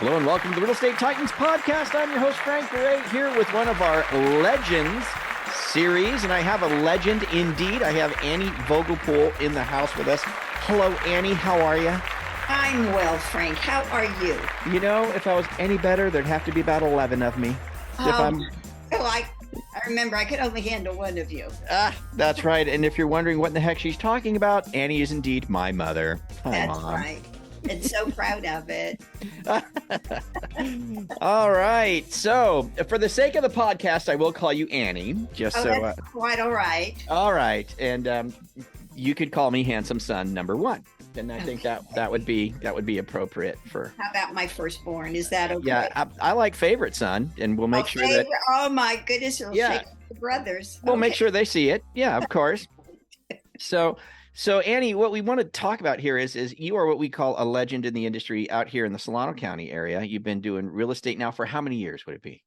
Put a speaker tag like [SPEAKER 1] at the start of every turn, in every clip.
[SPEAKER 1] Hello and welcome to the Real Estate Titans podcast. I'm your host, Frank Gray, here with one of our Legends series. And I have a legend indeed. I have Annie Vogelpohl in the house with us. Hello, Annie. How are you?
[SPEAKER 2] I'm well, Frank. How are you?
[SPEAKER 1] You know, if I was any better, there'd have to be about 11 of me.
[SPEAKER 2] I remember I could only handle one of you.
[SPEAKER 1] That's right. And if you're wondering what in the heck she's talking about, Annie is indeed my mother. Hi,
[SPEAKER 2] That's
[SPEAKER 1] Mom.
[SPEAKER 2] right. And so proud of it.
[SPEAKER 1] All right. So, for the sake of the podcast, I will call you Annie.
[SPEAKER 2] That's quite all right.
[SPEAKER 1] All right. And you could call me handsome son number one. And I think that would be appropriate for.
[SPEAKER 2] How about my firstborn? Is that okay?
[SPEAKER 1] Yeah, I like favorite son, and we'll make sure that.
[SPEAKER 2] Oh my goodness! It'll shake the brothers.
[SPEAKER 1] We'll make sure they see it. Yeah, of course. So Annie, what we want to talk about here is you are what we call a legend in the industry out here in the Solano County area. You've been doing real estate now for how many years would it be?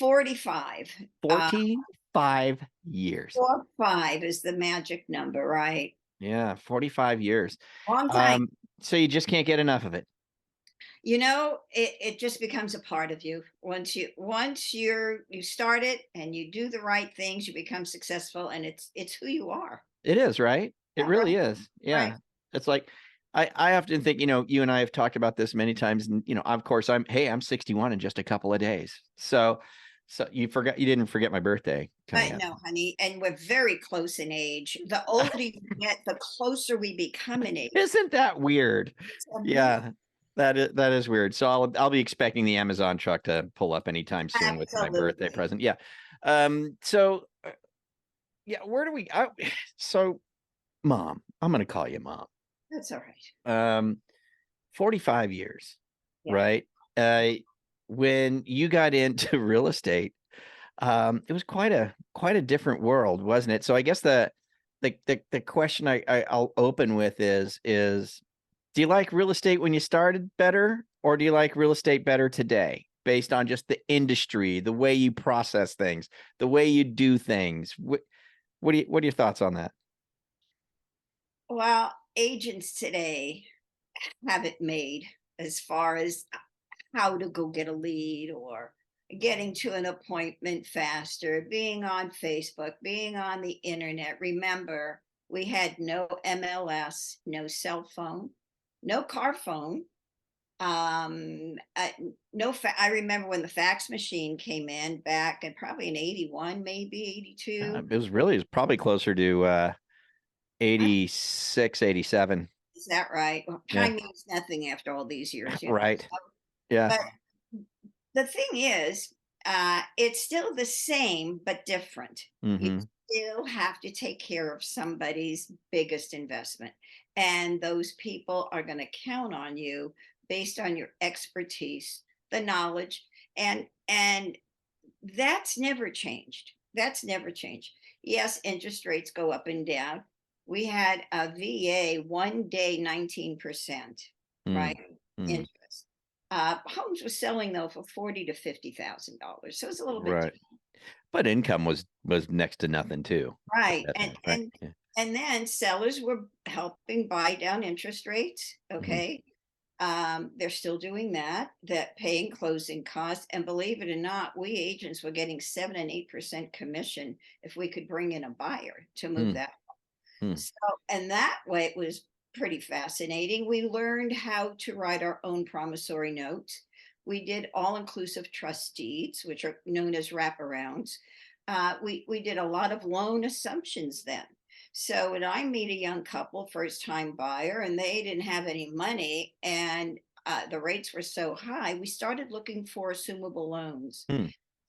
[SPEAKER 2] 45.
[SPEAKER 1] 45 years.
[SPEAKER 2] 45 is the magic number, right?
[SPEAKER 1] Yeah, 45 years.
[SPEAKER 2] Long time.
[SPEAKER 1] So you just can't get enough of it.
[SPEAKER 2] You know, it just becomes a part of you. Once you start it and you do the right things, you become successful, and it's who you are.
[SPEAKER 1] It is, right? It really
[SPEAKER 2] Right.
[SPEAKER 1] is. Yeah.
[SPEAKER 2] Right.
[SPEAKER 1] It's like I often think, you and I have talked about this many times, and of course I'm 61 in just a couple of days. So you didn't forget my birthday.
[SPEAKER 2] No, honey, and we're very close in age. The older you get, the closer we become in age.
[SPEAKER 1] Isn't that weird? Yeah. That is weird. So I'll be expecting the Amazon truck to pull up anytime soon with my birthday present. Yeah. Where do we? So, Mom, I'm going to call you Mom.
[SPEAKER 2] That's all right.
[SPEAKER 1] 45 years,
[SPEAKER 2] Yeah.
[SPEAKER 1] right? When you got into real estate, it was quite a different world, wasn't it? So I guess the question I'll open with is do you like real estate when you started better, or do you like real estate better today based on just the industry, the way you process things, the way you do things? What are your thoughts on that?
[SPEAKER 2] Well, agents today have it made as far as how to go get a lead or getting to an appointment faster, being on Facebook, being on the internet. Remember, we had no MLS, no cell phone, no car phone. I remember when the fax machine came in back in probably in 81, maybe 82.
[SPEAKER 1] It was probably closer to 86, 87.
[SPEAKER 2] Is that right? Well, time means nothing after all these years.
[SPEAKER 1] Right. Yeah.
[SPEAKER 2] But the thing is, it's still the same, but different.
[SPEAKER 1] Mm-hmm.
[SPEAKER 2] You still have to take care of somebody's biggest investment. And those people are going to count on you based on your expertise, the knowledge, and that's never changed. That's never changed. Yes, interest rates go up and down. We had a VA one day 19%, right? Interest. Homes were selling though for $40,000 to $50,000, so it's a little bit
[SPEAKER 1] right.
[SPEAKER 2] different.
[SPEAKER 1] But income was next to nothing too.
[SPEAKER 2] Right, and then sellers were helping buy down interest rates. Okay. They're still doing that paying closing costs. And believe it or not, we agents were getting 7% and 8% commission if we could bring in a buyer to move that. So, and that way it was pretty fascinating. We learned how to write our own promissory notes. We did all-inclusive trust deeds, which are known as wraparounds. We did a lot of loan assumptions then. So when I meet a young couple, first-time buyer, and they didn't have any money, and the rates were so high, we started looking for assumable loans.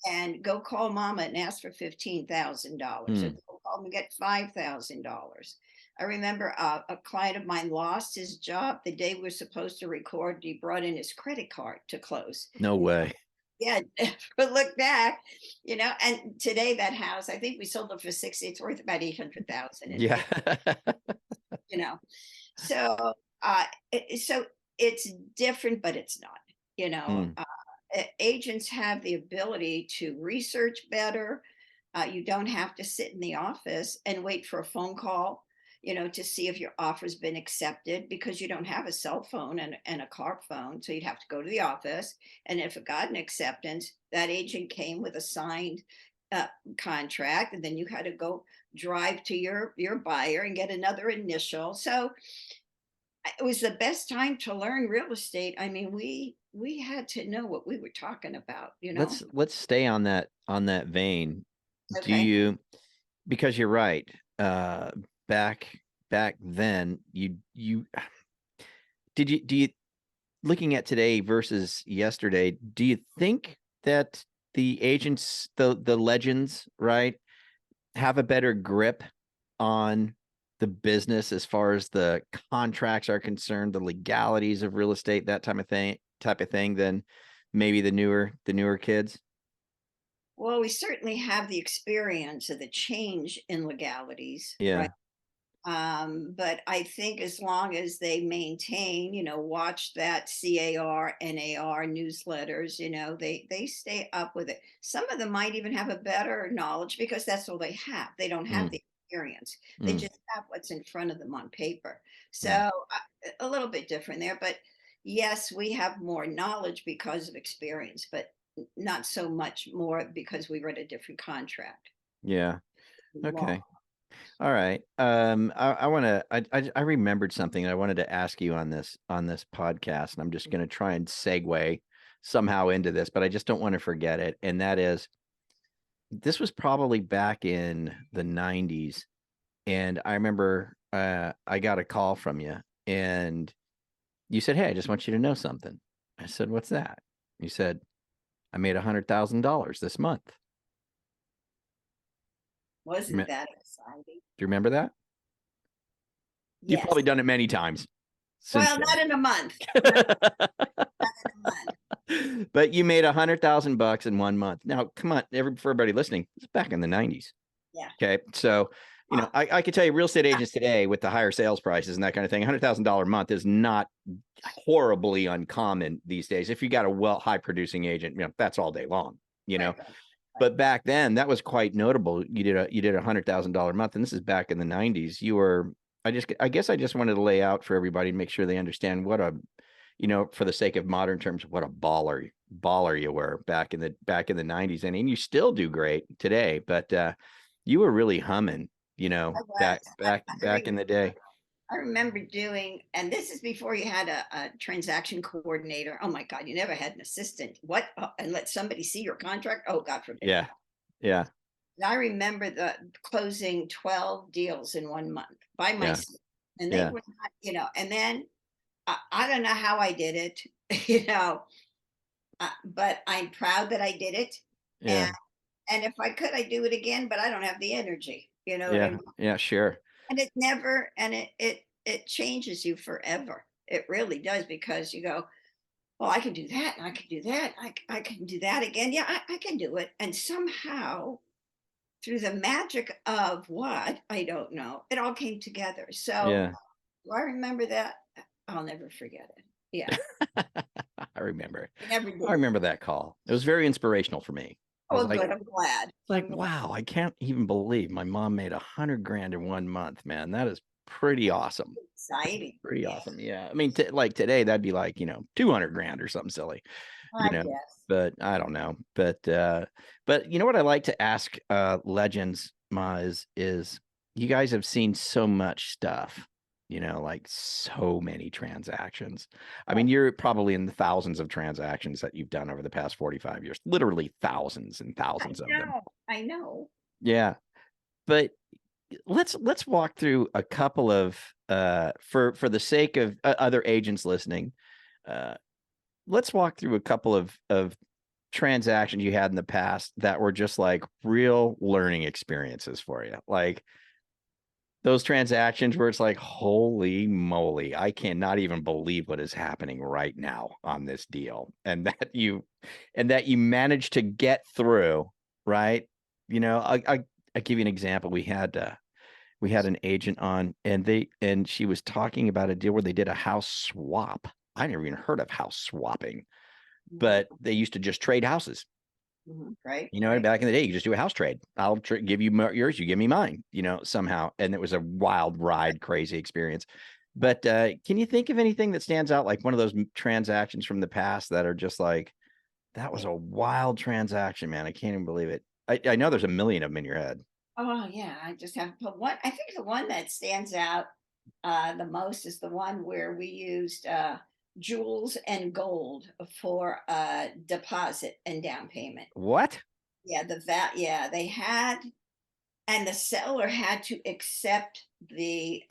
[SPEAKER 2] And go call mama and ask for $15,000, or go call and get $5,000. I remember a client of mine lost his job the day we were supposed to record. He brought in his credit card to close.
[SPEAKER 1] No way.
[SPEAKER 2] Yeah, but look back, and today that house, I think we sold it for 60. It's worth about 800,000.
[SPEAKER 1] Yeah.
[SPEAKER 2] So it's different, but it's not. Agents have the ability to research better. You don't have to sit in the office and wait for a phone call. to see if your offer's been accepted, because you don't have a cell phone and a car phone. So you'd have to go to the office. And if it got an acceptance, that agent came with a signed uh, contract, and then you had to go drive to your buyer and get another initial. So it was the best time to learn real estate. I mean, we had to know what we were talking about.
[SPEAKER 1] Let's stay on that vein. Do
[SPEAKER 2] Okay.
[SPEAKER 1] you, because you're right, back back then, you do you, looking at today versus yesterday, do you think that the agents, the legends, right, have a better grip on the business as far as the contracts are concerned, the legalities of real estate, that type of thing than maybe the newer kids?
[SPEAKER 2] Well, we certainly have the experience of the change in legalities, right?
[SPEAKER 1] Yeah.
[SPEAKER 2] But I think as long as they maintain, watch that CAR, NAR newsletters, they stay up with it. Some of them might even have a better knowledge because that's all they have. They don't have
[SPEAKER 1] Mm,
[SPEAKER 2] the experience. They
[SPEAKER 1] mm,
[SPEAKER 2] just have what's in front of them on paper. So
[SPEAKER 1] mm.
[SPEAKER 2] a little bit different there. But yes, we have more knowledge because of experience, but not so much more because we read a different contract
[SPEAKER 1] Yeah.
[SPEAKER 2] law.
[SPEAKER 1] Okay. All right. I want to. I remembered something I wanted to ask you on this podcast, and I'm just going to try and segue somehow into this, but I just don't want to forget it. And that is, this was probably back in the '90s, and I remember I got a call from you, and you said, "Hey, I just want you to know something." I said, "What's that?" You said, "I made $100,000 this month." Do
[SPEAKER 2] Wasn't that exciting?
[SPEAKER 1] you remember that? You've
[SPEAKER 2] Yes.
[SPEAKER 1] probably done it many times since
[SPEAKER 2] Well,
[SPEAKER 1] then.
[SPEAKER 2] not in a month. Not in a month.
[SPEAKER 1] But you made $100,000 in 1 month. Now, come on, for everybody listening, it's back in the '90s.
[SPEAKER 2] Yeah.
[SPEAKER 1] Okay, so
[SPEAKER 2] Wow.
[SPEAKER 1] I could tell you, real estate agents today with the higher sales prices and that kind of thing, $100,000 a month is not horribly uncommon these days. If you got a high producing agent, that's all day long. You
[SPEAKER 2] Right,
[SPEAKER 1] know,
[SPEAKER 2] right, right.
[SPEAKER 1] but back then that was quite notable. You did $100,000 a month, and this is back in the '90s. You were. I guess I just wanted to lay out for everybody to make sure they understand what a, for the sake of modern terms, what a baller you were back in the '90s, and you still do great today. But you were really humming,
[SPEAKER 2] I was.
[SPEAKER 1] back back
[SPEAKER 2] I
[SPEAKER 1] back in the day.
[SPEAKER 2] I remember doing, and this is before you had a transaction coordinator. Oh my God, you never had an assistant. What? And let somebody see your contract? Oh, God forbid.
[SPEAKER 1] Yeah, yeah,
[SPEAKER 2] And I remember the closing 12 deals in 1 month by
[SPEAKER 1] yeah,
[SPEAKER 2] myself. And they
[SPEAKER 1] yeah,
[SPEAKER 2] were not, and then I don't know how I did it, you know, but I'm proud that I did it. And
[SPEAKER 1] yeah,
[SPEAKER 2] and if I could, I'd do it again, but I don't have the energy. You know what I
[SPEAKER 1] yeah,
[SPEAKER 2] mean?
[SPEAKER 1] yeah. Sure.
[SPEAKER 2] And it never, and it changes you forever. It really does, because you go, well, I can do that, and I can do that, I can do that again. Yeah, I can do it. And somehow, through the magic of what I don't know, it all came together. So
[SPEAKER 1] Yeah.
[SPEAKER 2] do I remember that? I'll never forget it. Yeah,
[SPEAKER 1] I remember.
[SPEAKER 2] I never
[SPEAKER 1] I
[SPEAKER 2] did.
[SPEAKER 1] remember that call. It was very inspirational for me. I was
[SPEAKER 2] Oh,
[SPEAKER 1] like,
[SPEAKER 2] good. I'm glad. I'm glad.
[SPEAKER 1] wow, I can't even believe my mom made 100 grand in 1 month, man. That is pretty awesome.
[SPEAKER 2] Exciting.
[SPEAKER 1] Pretty
[SPEAKER 2] Yeah,
[SPEAKER 1] awesome. Yeah. I mean, like today, that'd be like, 200 grand or something silly, you
[SPEAKER 2] I
[SPEAKER 1] know,
[SPEAKER 2] guess.
[SPEAKER 1] but I don't know. But you know what I like to ask legends, Ma, is you guys have seen so much stuff, like so many transactions. I mean, you're probably in the thousands of transactions that you've done over the past 45 years, literally thousands and
[SPEAKER 2] I
[SPEAKER 1] thousands of them.
[SPEAKER 2] know. I know.
[SPEAKER 1] Yeah. But let's walk through a couple of for the sake of other agents listening, uh let's walk through a couple of transactions you had in the past that were just like real learning experiences for you, like those transactions where it's like, holy moly, I cannot even believe what is happening right now on this deal, and that you managed to get through, right? I give you an example. We had an agent on, and she was talking about a deal where they did a house swap. I never even heard of house swapping,
[SPEAKER 2] Mhm.
[SPEAKER 1] but they used to just trade houses.
[SPEAKER 2] Right,
[SPEAKER 1] You know,
[SPEAKER 2] right.
[SPEAKER 1] back in the day, you just do a house trade. I'll give you yours, you give me mine, you know, somehow. And it was a wild ride, crazy experience. But can you think of anything that stands out, like one of those transactions from the past that are just like, that was
[SPEAKER 2] Yeah.
[SPEAKER 1] a wild transaction, man. I can't even believe it. I know there's a million of them in your head.
[SPEAKER 2] Oh yeah, I just have to put one. I think the one that stands out the most is the one where we used jewels and gold for deposit and down payment.
[SPEAKER 1] What?
[SPEAKER 2] Yeah, yeah, they had, and the seller had to accept the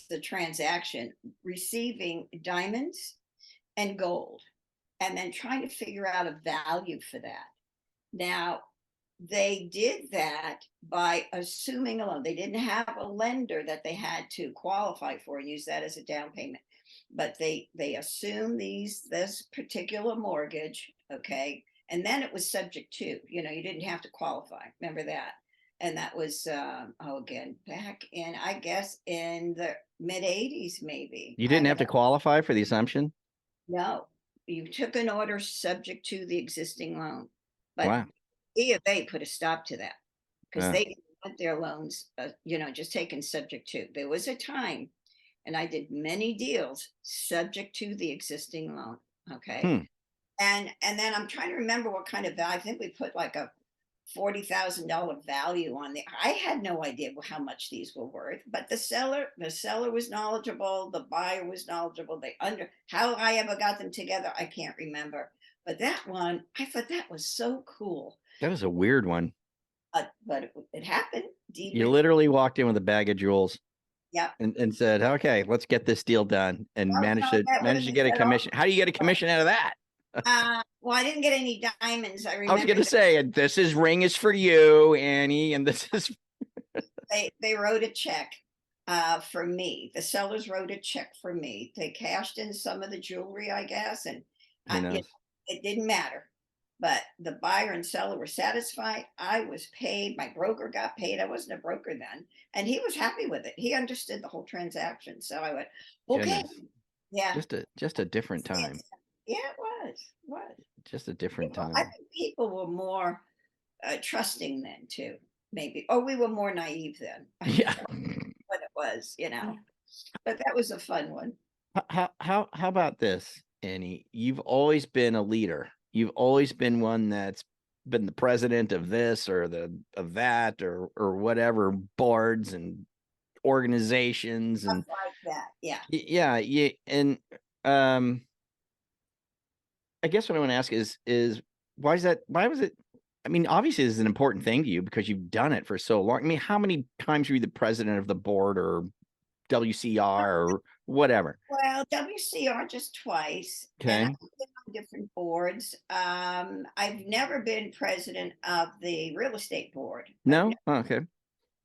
[SPEAKER 2] the transaction, receiving diamonds and gold, and then trying to figure out a value for that. Now, they did that by assuming a loan. They didn't have a lender that they had to qualify for and use that as a down payment. But they assumed this particular mortgage, okay? And then it was subject to, you didn't have to qualify. Remember that? And that was again back in, I guess, in the mid 80s maybe.
[SPEAKER 1] You
[SPEAKER 2] I
[SPEAKER 1] didn't
[SPEAKER 2] mean,
[SPEAKER 1] have to qualify for the assumption?
[SPEAKER 2] no, you took an order subject to the existing loan. But
[SPEAKER 1] Wow.
[SPEAKER 2] E of A put a stop to that because
[SPEAKER 1] Uh,
[SPEAKER 2] they didn't want their loans, just taken subject to. There was a time, and I did many deals subject to the existing loan. Okay,
[SPEAKER 1] hmm.
[SPEAKER 2] and then I'm trying to remember what kind of value. I think we put like a $40,000 value on the. I had no idea how much these were worth, but the seller was knowledgeable, the buyer was knowledgeable. They under how I ever got them together, I can't remember. But that one, I thought that was so cool.
[SPEAKER 1] That was a weird one.
[SPEAKER 2] But it happened. Deed
[SPEAKER 1] You
[SPEAKER 2] was,
[SPEAKER 1] literally walked in with a bag of jewels
[SPEAKER 2] yep.
[SPEAKER 1] and said, okay, let's get this deal done, and
[SPEAKER 2] Oh, no, that would have
[SPEAKER 1] managed to
[SPEAKER 2] been
[SPEAKER 1] get a
[SPEAKER 2] set off.
[SPEAKER 1] commission. How do you get a commission out of that?
[SPEAKER 2] Well, I didn't get any diamonds. I
[SPEAKER 1] I was
[SPEAKER 2] remember
[SPEAKER 1] gonna
[SPEAKER 2] that
[SPEAKER 1] say, this is ring is for you, Annie, and this is
[SPEAKER 2] they wrote a check for me. The sellers wrote a check for me. They cashed in some of the jewelry, I guess, and
[SPEAKER 1] who
[SPEAKER 2] you know,
[SPEAKER 1] knows?
[SPEAKER 2] it didn't matter. But the buyer and seller were satisfied. I was paid. My broker got paid. I wasn't a broker then, and he was happy with it. He understood the whole transaction. So I went, okay,
[SPEAKER 1] Goodness.
[SPEAKER 2] yeah,
[SPEAKER 1] Just a different time.
[SPEAKER 2] yeah, it was, it was.
[SPEAKER 1] Just a different
[SPEAKER 2] People, I
[SPEAKER 1] time.
[SPEAKER 2] think people were more trusting then too, maybe, or we were more naive then. I think
[SPEAKER 1] Yeah.
[SPEAKER 2] that's what it was. But that was a fun one.
[SPEAKER 1] How about this, Annie? You've always been a leader. You've always been one that's been the president of this or the of that or whatever boards and organizations
[SPEAKER 2] Stuff
[SPEAKER 1] and
[SPEAKER 2] like that. Yeah.
[SPEAKER 1] yeah, yeah. And um I guess what I want to ask is why is that? Why was it? I mean, obviously, this is an important thing to you because you've done it for so long. I mean, how many times were you the president of the board or WCR or whatever?
[SPEAKER 2] Well, WCR just twice, and
[SPEAKER 1] Okay.
[SPEAKER 2] I've been on different boards. I've never been president of the real estate board.
[SPEAKER 1] No. Oh, okay.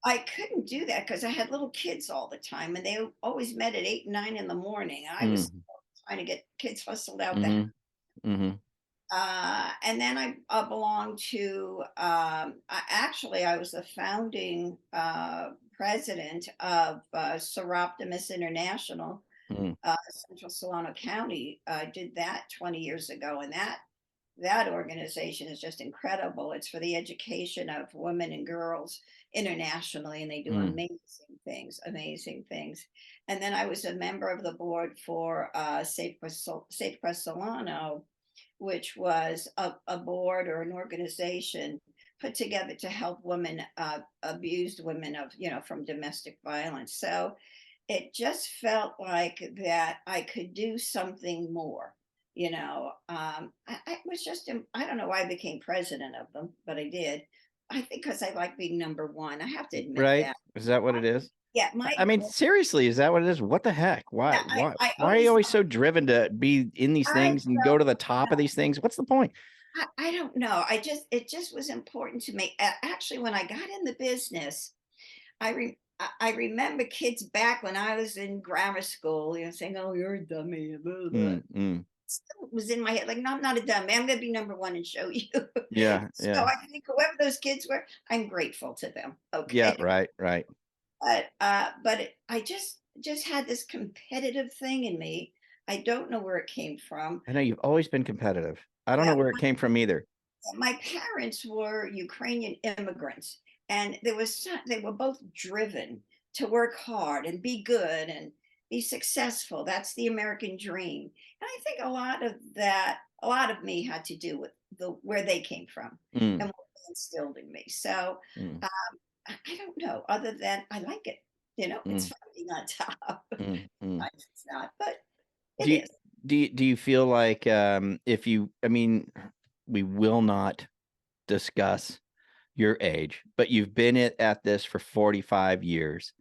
[SPEAKER 2] I couldn't do that because I had little kids all the time, and they always met at 8 and 9 in the morning. I was
[SPEAKER 1] Mm,
[SPEAKER 2] trying to get kids hustled out the.
[SPEAKER 1] mm-hmm. Mm-hmm.
[SPEAKER 2] And then I belonged to, I was the founding president of Seroptimus International,
[SPEAKER 1] Mm,
[SPEAKER 2] Central Solano County. I did that 20 years ago, and that organization is just incredible. It's for the education of women and girls internationally, and they do
[SPEAKER 1] mm,
[SPEAKER 2] amazing things, amazing things. And then I was a member of the board for Safe Press Solano, which was a board or an organization put together to help women, abused women of, from domestic violence. So it just felt like that I could do something more. I was just, I don't know why I became president of them, but I did. I think because I like being number one. I have to admit
[SPEAKER 1] right?
[SPEAKER 2] that.
[SPEAKER 1] Is that what it is?
[SPEAKER 2] Yeah, my
[SPEAKER 1] I mean, seriously, is that what it is? What the heck?
[SPEAKER 2] yeah, I
[SPEAKER 1] Why are you
[SPEAKER 2] always
[SPEAKER 1] always so driven to be in these
[SPEAKER 2] I
[SPEAKER 1] things and go to the top of these things? What's the point?
[SPEAKER 2] I don't know. It just was important to me. Actually, when I got in the business, I remember kids back when I was in grammar school, saying, "Oh, you're a dummy." Blah, blah.
[SPEAKER 1] Mm, mm.
[SPEAKER 2] Still was in my head, like, no, I'm not a dummy. I'm going to be number one and show you.
[SPEAKER 1] Yeah,
[SPEAKER 2] So
[SPEAKER 1] yeah.
[SPEAKER 2] I think whoever those kids were, I'm grateful to them.
[SPEAKER 1] Yeah,
[SPEAKER 2] Okay,
[SPEAKER 1] right, right.
[SPEAKER 2] I just had this competitive thing in me. I don't know where it came from.
[SPEAKER 1] I know you've always been competitive. I don't know
[SPEAKER 2] Yeah,
[SPEAKER 1] where it came from either.
[SPEAKER 2] my parents were Ukrainian immigrants, and they were both driven to work hard and be good and be successful. That's the American dream. And I think a lot of me had to do with where they came from
[SPEAKER 1] Mm,
[SPEAKER 2] and what they instilled in me. So
[SPEAKER 1] mm,
[SPEAKER 2] uh, I don't know, other than I like it. It's
[SPEAKER 1] mm,
[SPEAKER 2] fun being on top.
[SPEAKER 1] mm, mm.
[SPEAKER 2] Sometimes it's not, but it
[SPEAKER 1] Do you
[SPEAKER 2] is.
[SPEAKER 1] do you feel like if you I mean we will not discuss your age, but you've been at this for 45 years.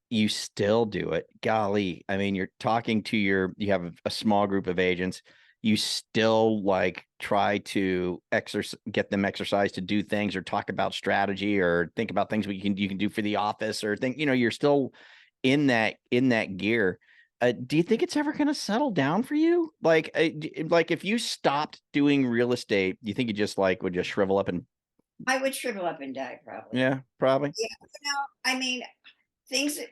[SPEAKER 1] You still do it. Golly. I mean, you're talking to you have a small group of agents. You still like try to get them exercise to do things or talk about strategy or think about things you can do for the office or think, you're still in that gear. Do you think it's ever going to settle down for you? Like if you stopped doing real estate, do you think you just like would just shrivel up and
[SPEAKER 2] I would shrivel up and die probably.
[SPEAKER 1] yeah, probably.
[SPEAKER 2] Yeah, I mean,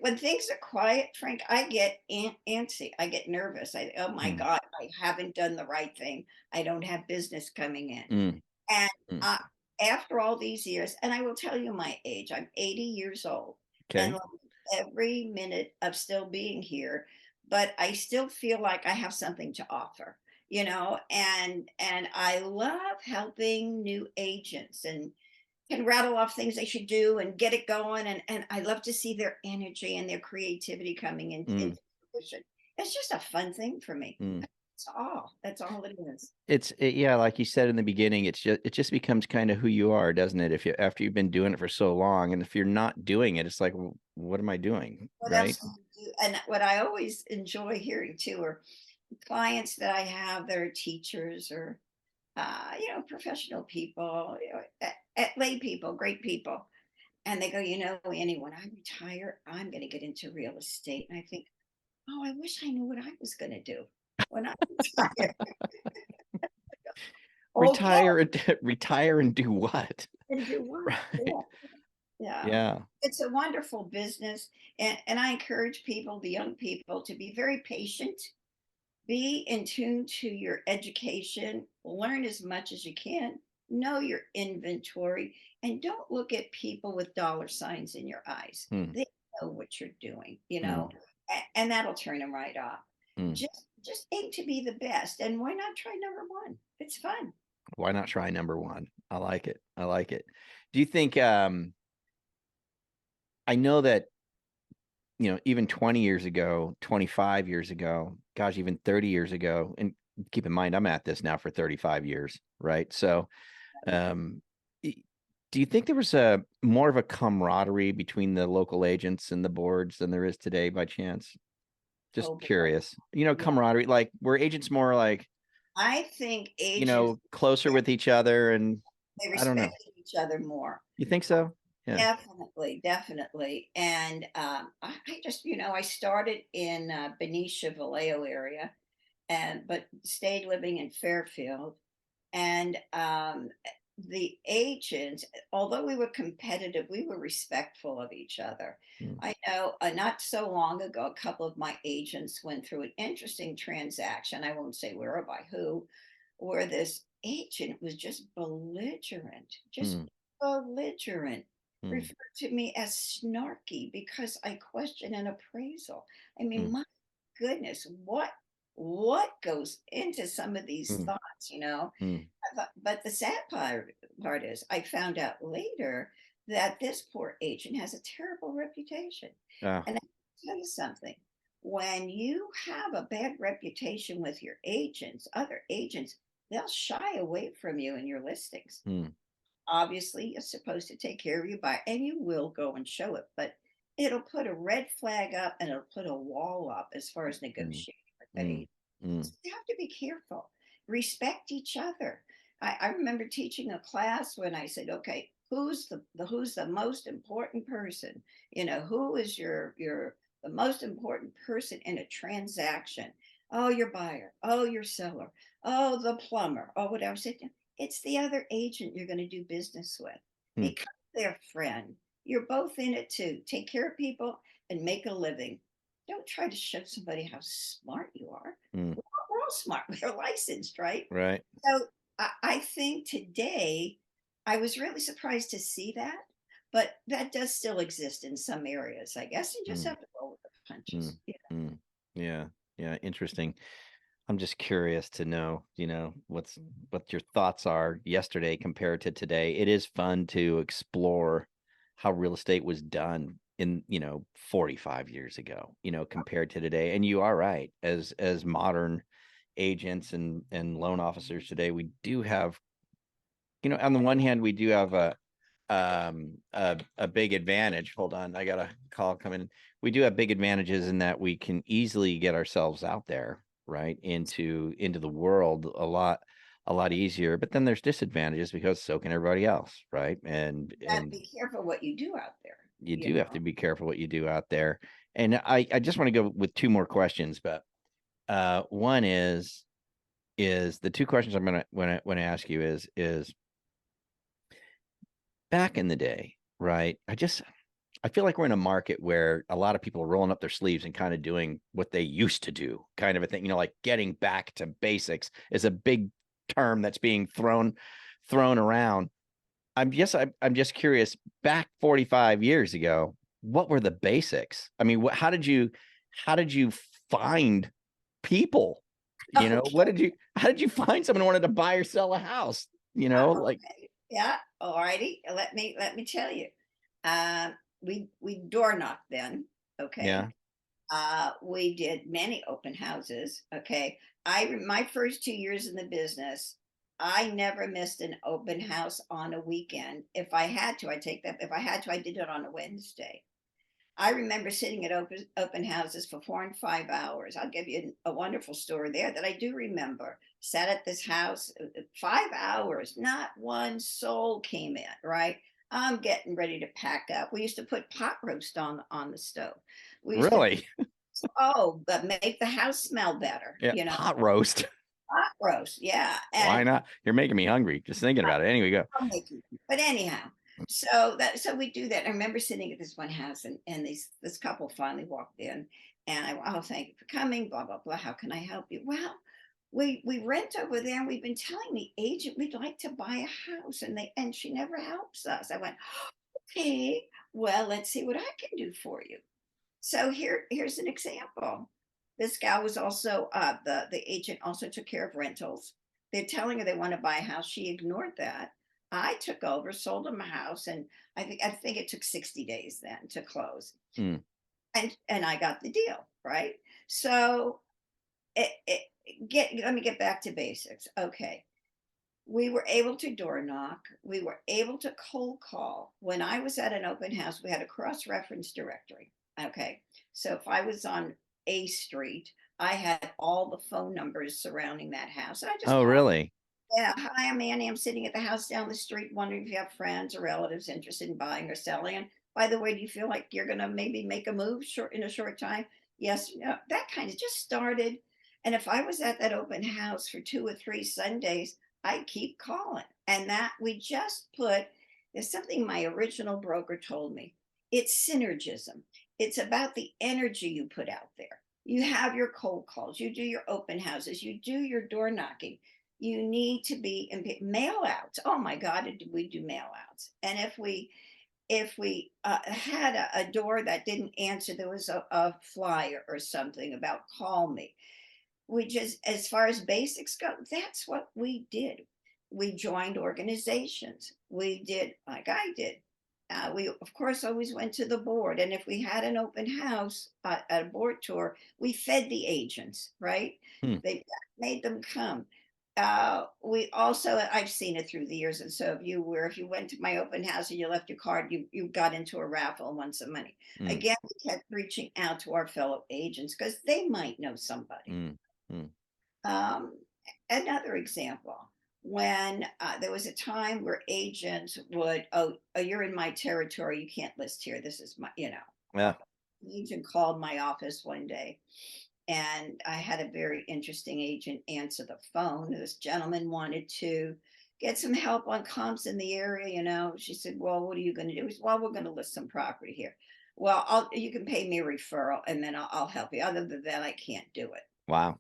[SPEAKER 2] when things are quiet, Frank, I get antsy. I get nervous. Oh my
[SPEAKER 1] Mm,
[SPEAKER 2] God, I haven't done the right thing. I don't have business coming in.
[SPEAKER 1] mm,
[SPEAKER 2] And
[SPEAKER 1] mm.
[SPEAKER 2] uh, after all these years, and I will tell you my age, I'm 80 years old, and
[SPEAKER 1] Okay.
[SPEAKER 2] like every minute of still being here, but I still feel like I have something to offer, and I love helping new agents and can rattle off things they should do and get it going. And I love to see their energy and their creativity coming
[SPEAKER 1] Mm,
[SPEAKER 2] into fruition. It's just a fun thing for me.
[SPEAKER 1] mm.
[SPEAKER 2] That's all it is.
[SPEAKER 1] Yeah, like you said in the beginning, it just becomes kind of who you are, doesn't it? If you after you've been doing it for so long, and if you're not doing it, it's like, well, what am I doing?
[SPEAKER 2] What else
[SPEAKER 1] Right?
[SPEAKER 2] do you do? And what I always enjoy hearing too are clients that I have that are teachers or professional people, lay people, great people. And they go, Annie, when I retire, I'm going to get into real estate. And I think, oh, I wish I knew what I was going to do when I retire. Okay,
[SPEAKER 1] Retire and retire and do what?
[SPEAKER 2] and do what?
[SPEAKER 1] Right.
[SPEAKER 2] Yeah, yeah.
[SPEAKER 1] Yeah.
[SPEAKER 2] It's a wonderful business, and I encourage people, the young people, to be very patient. Be in tune to your education, learn as much as you can, know your inventory, and don't look at people with dollar signs in your eyes.
[SPEAKER 1] Mm,
[SPEAKER 2] They know what you're doing,
[SPEAKER 1] mm,
[SPEAKER 2] and that'll turn them right off.
[SPEAKER 1] mm.
[SPEAKER 2] Just aim to be the best, and why not try number one? It's fun.
[SPEAKER 1] Why not try number one? I like it. I like it. Do you think I know that even 20 years ago, 25 years ago, gosh, even 30 years ago, and keep in mind, I'm at this now for 35 years, right? So, um, do you think there was a more of a camaraderie between the local agents and the boards than there is today by chance? Just
[SPEAKER 2] Oh boy,
[SPEAKER 1] curious,
[SPEAKER 2] yeah.
[SPEAKER 1] camaraderie, like were agents more like,
[SPEAKER 2] I think agents,
[SPEAKER 1] closer with each other and
[SPEAKER 2] they
[SPEAKER 1] I don't know.
[SPEAKER 2] respected each other more.
[SPEAKER 1] You think so? Yeah.
[SPEAKER 2] Definitely, definitely. And I just, I started in Benicia, Vallejo area, but stayed living in Fairfield. And the agents, although we were competitive, we were respectful of each other.
[SPEAKER 1] Mm,
[SPEAKER 2] I know not so long ago, a couple of my agents went through an interesting transaction. I won't say where or by who, where this agent was just
[SPEAKER 1] mm,
[SPEAKER 2] belligerent,
[SPEAKER 1] mm,
[SPEAKER 2] referred to me as snarky because I questioned an appraisal. I mean,
[SPEAKER 1] mm,
[SPEAKER 2] my goodness, what goes into some of these
[SPEAKER 1] mm,
[SPEAKER 2] thoughts,
[SPEAKER 1] mm.
[SPEAKER 2] But the sad part is I found out later that this poor agent has a terrible reputation.
[SPEAKER 1] Ah,
[SPEAKER 2] And I tell you something, when you have a bad reputation with your agents, other agents, they'll shy away from you in your listings.
[SPEAKER 1] mm,
[SPEAKER 2] Obviously, you're supposed to take care of your buyer, and you will go and show it, but it'll put a red flag up and it'll put a wall up as far as
[SPEAKER 1] mm,
[SPEAKER 2] negotiating with that
[SPEAKER 1] mm,
[SPEAKER 2] agent.
[SPEAKER 1] mm,
[SPEAKER 2] So you have to be careful. Respect each other. I remember teaching a class when I said, okay, who's the most important person? Who is your the most important person in a transaction? Oh, your buyer. Oh, your seller. Oh, the plumber. Oh, whatever. I said, it's the other agent you're going to do business with.
[SPEAKER 1] mm,
[SPEAKER 2] Become their friend. You're both in it to take care of people and make a living. Don't try to show somebody how smart you are.
[SPEAKER 1] mm.
[SPEAKER 2] We're all smart. We're licensed, right?
[SPEAKER 1] Right.
[SPEAKER 2] So I think today, I was really surprised to see that, but that does still exist in some areas, I guess. You just
[SPEAKER 1] Mm,
[SPEAKER 2] have to roll with the
[SPEAKER 1] mm,
[SPEAKER 2] punches.
[SPEAKER 1] mm. Yeah, yeah, interesting. I'm just curious to know, what your thoughts are yesterday compared to today. It is fun to explore how real estate was done in, 45 years ago, compared to today. And you are right. As modern agents and loan officers today, we do have, on the one hand, we do have a big advantage. Hold on, I got a call coming. We do have big advantages in that we can easily get ourselves out there, right, into the world a lot easier. But then there's disadvantages because so can everybody else, right? and
[SPEAKER 2] You have to
[SPEAKER 1] and
[SPEAKER 2] be careful what you do out there,
[SPEAKER 1] you
[SPEAKER 2] you
[SPEAKER 1] do have
[SPEAKER 2] know.
[SPEAKER 1] to be careful what you do out there. And I just want to go with two more questions. But one is the two questions I'm gonna when I ask you is back in the day, right? I feel like we're in a market where a lot of people are rolling up their sleeves and kind of doing what they used to do, kind of a thing. Like getting back to basics is a big term that's being thrown around. I'm just curious. Back 45 years ago, what were the basics? I mean, how did you find people?
[SPEAKER 2] Okay.
[SPEAKER 1] How did you find someone who wanted to buy or sell a house? Like,
[SPEAKER 2] Okay. Yeah. All righty. Let me tell you. Uh, we door knocked then. Okay.
[SPEAKER 1] yeah.
[SPEAKER 2] We did many open houses. Okay. My first 2 years in the business, I never missed an open house on a weekend. If I had to, I take that. If I had to, I did it on a Wednesday. I remember sitting at open houses for 4 and 5 hours. I'll give you a wonderful story there that I do remember. Sat at this house 5 hours, not one soul came in. Right, I'm getting ready to pack up. We used to put pot roast on the stove. We used to
[SPEAKER 1] Really?
[SPEAKER 2] but make the house smell better.
[SPEAKER 1] Yeah. Pot roast.
[SPEAKER 2] Pot roast, yeah,
[SPEAKER 1] Why
[SPEAKER 2] and
[SPEAKER 1] not? You're making me hungry just thinking about it. Anyway, go.
[SPEAKER 2] I'll make you. But anyhow, so we do that. I remember sitting at this one house, and this couple finally walked in, and oh, thank you for coming. Blah blah blah. How can I help you? Well, we rent over there, and we've been telling the agent we'd like to buy a house, and she never helps us. I went, okay, well, let's see what I can do for you. So here's an example. This gal was also the agent also took care of rentals. They're telling her they want to buy a house. She ignored that. I took over, sold them a house, and I think it took 60 days then to close.
[SPEAKER 1] Mm,
[SPEAKER 2] And I got the deal, right? So let me get back to basics. Okay. We were able to door knock. We were able to cold call. When I was at an open house, we had a cross reference directory. Okay. So if I was on A Street, I had all the phone numbers surrounding that house. And I just
[SPEAKER 1] oh,
[SPEAKER 2] called.
[SPEAKER 1] really?
[SPEAKER 2] Yeah. Hi, I'm Annie. I'm sitting at the house down the street, wondering if you have friends or relatives interested in buying or selling. And by the way, do you feel like you're going to maybe make a move in a short time? Yes. No, that kind of just started. And if I was at that open house for 2 or 3 Sundays, I keep calling. And that we just put, there's something my original broker told me. It's synergism. It's about the energy you put out there. You have your cold calls, you do your open houses, you do your door knocking. You need to be in mail outs. Oh my God, did we do mail outs? And if we had a door that didn't answer, there was a flyer or something about call me. We just, as far as basics go, that's what we did. We joined organizations. We did like I did. We of course always went to the board, and if we had an open house, a board tour, we fed the agents. Right,
[SPEAKER 1] Hmm.
[SPEAKER 2] they made them come. We also, I've seen it through the years, and so if you went to my open house and you left your card, you got into a raffle and won some money.
[SPEAKER 1] Mm,
[SPEAKER 2] Again, we kept reaching out to our fellow agents because they might know somebody.
[SPEAKER 1] mm, mm.
[SPEAKER 2] um, Another example, when there was a time where agents would, oh, you're in my territory, you can't list here. This is
[SPEAKER 1] Yeah.
[SPEAKER 2] the agent called my office one day, and I had a very interesting agent answer the phone. This gentleman wanted to get some help on comps in the area. She said, well, what are you going to do? He said, well, we're going to list some property here. Well, you can pay me a referral, and then I'll help you. Other than that, I can't do it.
[SPEAKER 1] Wow.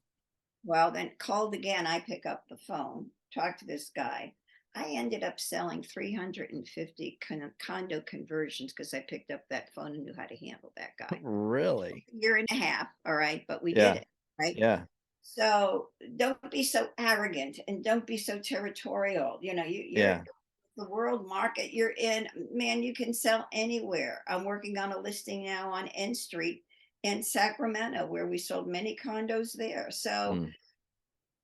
[SPEAKER 2] Well, then called again. I pick up the phone. talk to this guy. I ended up selling 350 condo conversions because I picked up that phone and knew how to handle that guy.
[SPEAKER 1] Really?
[SPEAKER 2] A year and a half, all right, but we did
[SPEAKER 1] Yeah.
[SPEAKER 2] it, right?
[SPEAKER 1] Yeah.
[SPEAKER 2] So don't be so arrogant and don't be so territorial. You're
[SPEAKER 1] Yeah.
[SPEAKER 2] the world market you're in, man, you can sell anywhere. I'm working on a listing now on N Street in Sacramento where we sold many condos there. So
[SPEAKER 1] Mm.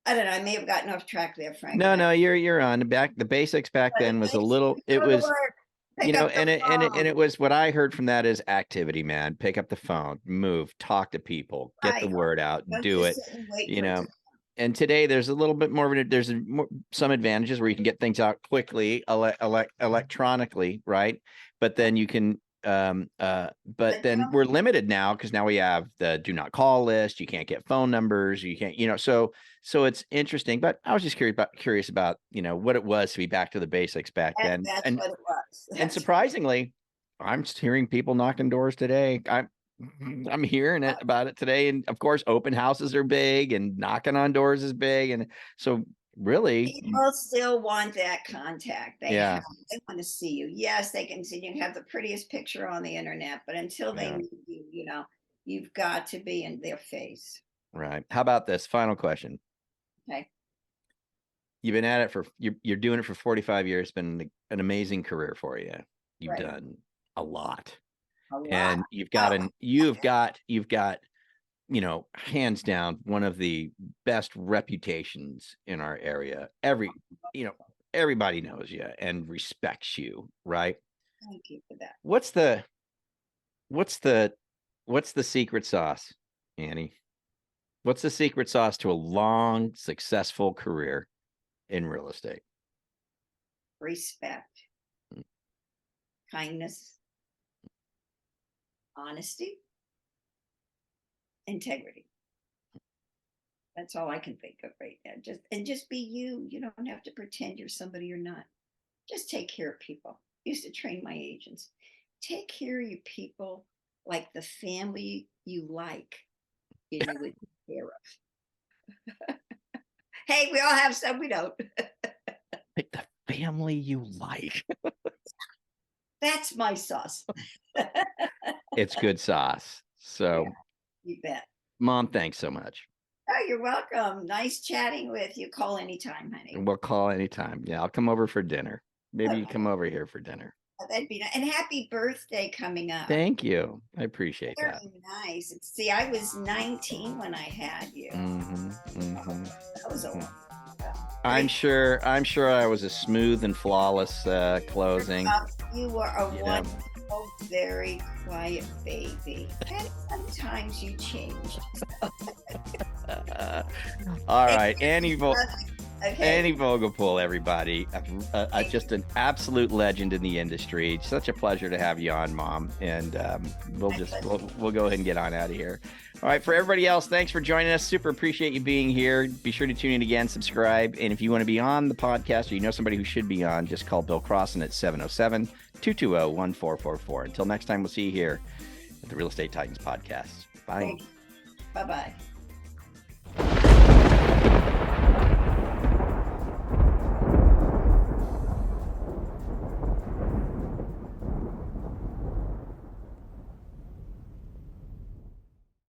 [SPEAKER 2] I don't know, I may have gotten off track there, Frank,
[SPEAKER 1] No,
[SPEAKER 2] but
[SPEAKER 1] no, you're on the basics back
[SPEAKER 2] the
[SPEAKER 1] then was a
[SPEAKER 2] basics,
[SPEAKER 1] little,
[SPEAKER 2] you
[SPEAKER 1] it
[SPEAKER 2] go to
[SPEAKER 1] was,
[SPEAKER 2] work, pick up the
[SPEAKER 1] and it
[SPEAKER 2] phone,
[SPEAKER 1] was what I heard from that is activity, man. Pick up the phone, move, talk to people, get the
[SPEAKER 2] right?
[SPEAKER 1] word out,
[SPEAKER 2] Don't
[SPEAKER 1] do
[SPEAKER 2] just
[SPEAKER 1] it,
[SPEAKER 2] sit and wait
[SPEAKER 1] you
[SPEAKER 2] for it
[SPEAKER 1] know.
[SPEAKER 2] to.
[SPEAKER 1] And today there's a little bit more of there's some advantages where you can get things out quickly, electronically, right? But then you can, but
[SPEAKER 2] But
[SPEAKER 1] then we're limited now because now we have the do not call list. You can't get phone numbers. You can't, so it's interesting. But I was just curious about, what it was to be back to the basics back then.
[SPEAKER 2] that's
[SPEAKER 1] And
[SPEAKER 2] what it was.
[SPEAKER 1] and surprisingly, I'm just hearing people knocking doors today. I'm hearing it about it today. And of course, open houses are big and knocking on doors is big. And so really,
[SPEAKER 2] People still want that contact.
[SPEAKER 1] yeah,
[SPEAKER 2] They want to see you. Yes, they can see you can have the prettiest picture on the internet, but until they
[SPEAKER 1] yeah,
[SPEAKER 2] meet you, you've got to be in their face.
[SPEAKER 1] right. How about this final question?
[SPEAKER 2] Okay.
[SPEAKER 1] You've been at it you're doing it for 45 years. It's been an amazing career for you. You've
[SPEAKER 2] Right.
[SPEAKER 1] done a lot.
[SPEAKER 2] A lot.
[SPEAKER 1] And
[SPEAKER 2] Oh,
[SPEAKER 1] you've got, hands down, one of the best reputations in our area. You know, everybody knows you and respects you, right?
[SPEAKER 2] thank you for that.
[SPEAKER 1] What's the, what's the, what's the secret sauce, Annie? What's the secret sauce to a long, successful career in real estate?
[SPEAKER 2] Respect, kindness, honesty, integrity. That's all I can think of right now. Just be you. You don't have to pretend you're somebody you're not. Just take care of people. I used to train my agents. Take care of your people like the family you like, and you would take care of. Hey, we all have some we don't.
[SPEAKER 1] Pick the family you like.
[SPEAKER 2] That's my sauce.
[SPEAKER 1] It's good sauce. So,
[SPEAKER 2] Yeah, you bet.
[SPEAKER 1] Mom, thanks so much.
[SPEAKER 2] Oh, you're welcome. Nice chatting with you. Call anytime, honey.
[SPEAKER 1] And we'll call anytime. Yeah, I'll come over for dinner. Maybe you
[SPEAKER 2] Okay,
[SPEAKER 1] come over here for dinner.
[SPEAKER 2] that'd be nice. And happy birthday coming up.
[SPEAKER 1] Thank you. I appreciate that.
[SPEAKER 2] Very nice. See, I was 19 when I had you. That was a long time.
[SPEAKER 1] I'm sure I was a smooth and flawless closing.
[SPEAKER 2] You were a
[SPEAKER 1] You know.
[SPEAKER 2] wonderful, very quiet baby. And sometimes you changed.
[SPEAKER 1] All right, Annie
[SPEAKER 2] Okay.
[SPEAKER 1] Vogelpohl, everybody. Just an absolute legend in the industry. Such a pleasure to have you on, Mom. And we'll go ahead and get on out of here. All right, for everybody else, thanks for joining us. Super appreciate you being here. Be sure to tune in again, subscribe. And if you want to be on the podcast or you know somebody who should be on, just call Bill Crossan at 707-220-1444. Until next time, we'll see you here at the Real Estate Titans podcast. Bye.
[SPEAKER 2] Bye-bye.